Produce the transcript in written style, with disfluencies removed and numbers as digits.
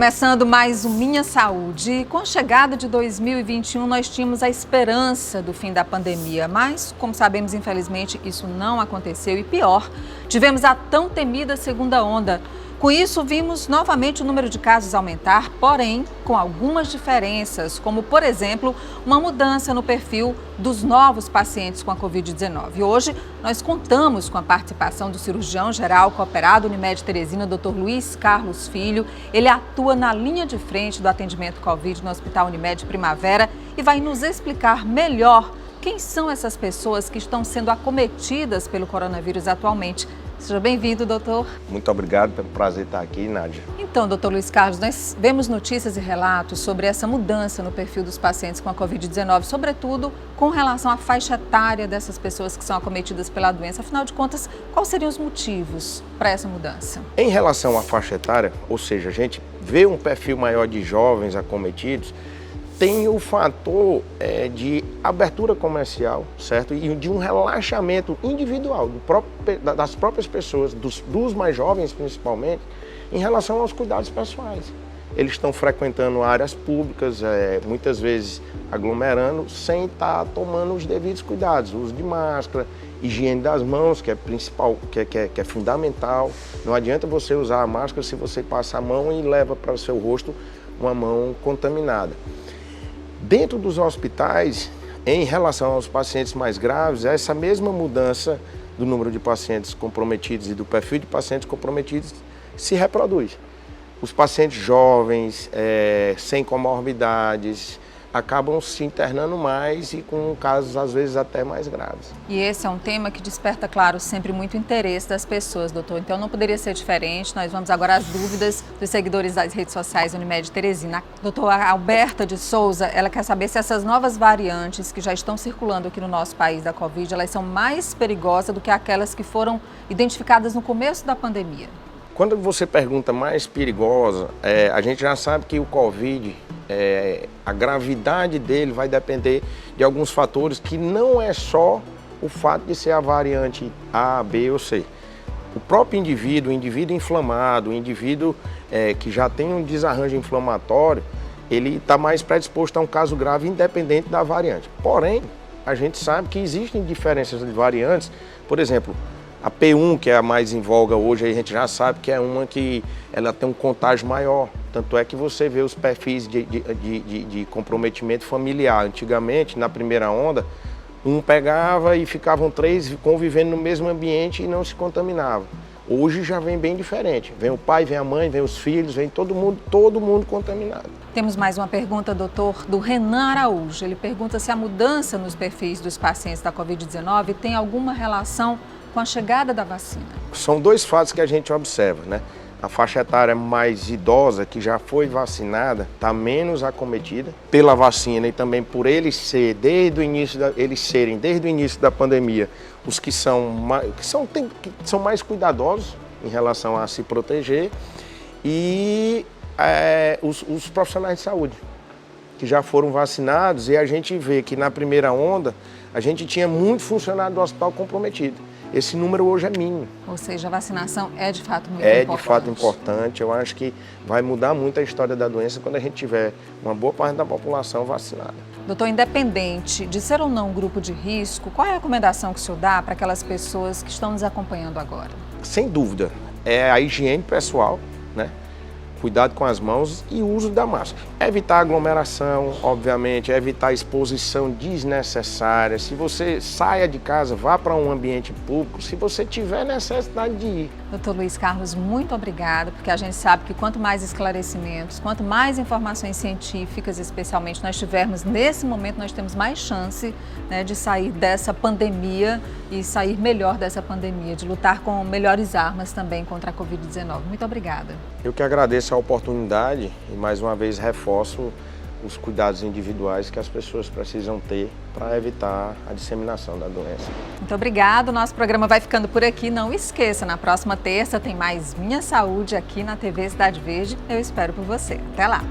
Começando mais um Minha Saúde. Com a chegada de 2021, nós tínhamos a esperança do fim da pandemia, mas, como sabemos, infelizmente, isso não aconteceu e pior, tivemos a tão temida segunda onda. Com isso, vimos novamente o número de casos aumentar, porém, com algumas diferenças, como, por exemplo, uma mudança no perfil dos novos pacientes com a Covid-19. Hoje, nós contamos com a participação do cirurgião-geral cooperado Unimed Teresina, Dr. Luiz Carlos Filho. Ele atua na linha de frente do atendimento Covid no Hospital Unimed Primavera e vai nos explicar melhor quem são essas pessoas que estão sendo acometidas pelo coronavírus atualmente. Seja bem-vindo, doutor. Muito obrigado, pelo prazer estar aqui, Nádia. Então, doutor Luiz Carlos, nós vemos notícias e relatos sobre essa mudança no perfil dos pacientes com a Covid-19, sobretudo com relação à faixa etária dessas pessoas que são acometidas pela doença. Afinal de contas, quais seriam os motivos para essa mudança? Em relação à faixa etária, ou seja, a gente vê um perfil maior de jovens acometidos, tem o fator de abertura comercial, certo? E de um relaxamento individual das próprias pessoas, dos mais jovens principalmente, em relação aos cuidados pessoais. Eles estão frequentando áreas públicas, muitas vezes aglomerando, sem estar tomando os devidos cuidados. Uso de máscara, higiene das mãos, que é principal, que é fundamental. Não adianta você usar a máscara se você passa a mão e leva para o seu rosto uma mão contaminada. Dentro dos hospitais, em relação aos pacientes mais graves, essa mesma mudança do número de pacientes comprometidos e do perfil de pacientes comprometidos se reproduz. Os pacientes jovens, sem comorbidades, acabam se internando mais e com casos, às vezes, até mais graves. E esse é um tema que desperta, claro, sempre muito interesse das pessoas, doutor. Então, não poderia ser diferente. Nós vamos agora às dúvidas dos seguidores das redes sociais Unimed Teresina. A doutora Alberta de Souza, ela quer saber se essas novas variantes que já estão circulando aqui no nosso país da Covid, elas são mais perigosas do que aquelas que foram identificadas no começo da pandemia. Quando você pergunta mais perigosa, a gente já sabe que o Covid, a gravidade dele vai depender de alguns fatores que não é só o fato de ser a variante A, B ou C. O próprio indivíduo, o indivíduo inflamado, o indivíduo que já tem um desarranjo inflamatório, ele está mais predisposto a um caso grave independente da variante. Porém, a gente sabe que existem diferenças de variantes, por exemplo, a P1, que é a mais em voga hoje, a gente já sabe que é uma que ela tem um contágio maior. Tanto é que você vê os perfis de comprometimento familiar. Antigamente, na primeira onda, um pegava e ficavam 3 convivendo no mesmo ambiente e não se contaminavam. Hoje já vem bem diferente. Vem o pai, vem a mãe, vem os filhos, vem todo mundo contaminado. Temos mais uma pergunta, doutor, do Renan Araújo. Ele pergunta se a mudança nos perfis dos pacientes da Covid-19 tem alguma relação com a chegada da vacina. São 2 fatos que a gente observa, né? A faixa etária mais idosa, que já foi vacinada, está menos acometida pela vacina e também por eles serem desde o início da pandemia, os que são mais cuidadosos em relação a se proteger, e os profissionais de saúde, que já foram vacinados, e a gente vê que na primeira onda a gente tinha muito funcionário do hospital comprometido. Esse número hoje é mínimo. Ou seja, a vacinação é de fato muito importante. É de fato importante. Eu acho que vai mudar muito a história da doença quando a gente tiver uma boa parte da população vacinada. Doutor, independente de ser ou não um grupo de risco, qual é a recomendação que o senhor dá para aquelas pessoas que estão nos acompanhando agora? Sem dúvida, é a higiene pessoal, né? Cuidado com as mãos e o uso da máscara. Evitar aglomeração, obviamente, evitar exposição desnecessária. Se você saia de casa, vá para um ambiente público, se você tiver necessidade de ir. Doutor Luiz Carlos, muito obrigada, porque a gente sabe que quanto mais esclarecimentos, quanto mais informações científicas, especialmente, nós tivermos nesse momento, nós temos mais chance, né, de sair dessa pandemia e sair melhor dessa pandemia, de lutar com melhores armas também contra a Covid-19. Muito obrigada. Eu que agradeço a oportunidade e mais uma vez reforço os cuidados individuais que as pessoas precisam ter para evitar a disseminação da doença. Muito obrigada. O nosso programa vai ficando por aqui. Não esqueça, na próxima terça tem mais Minha Saúde aqui na TV Cidade Verde. Eu espero por você. Até lá!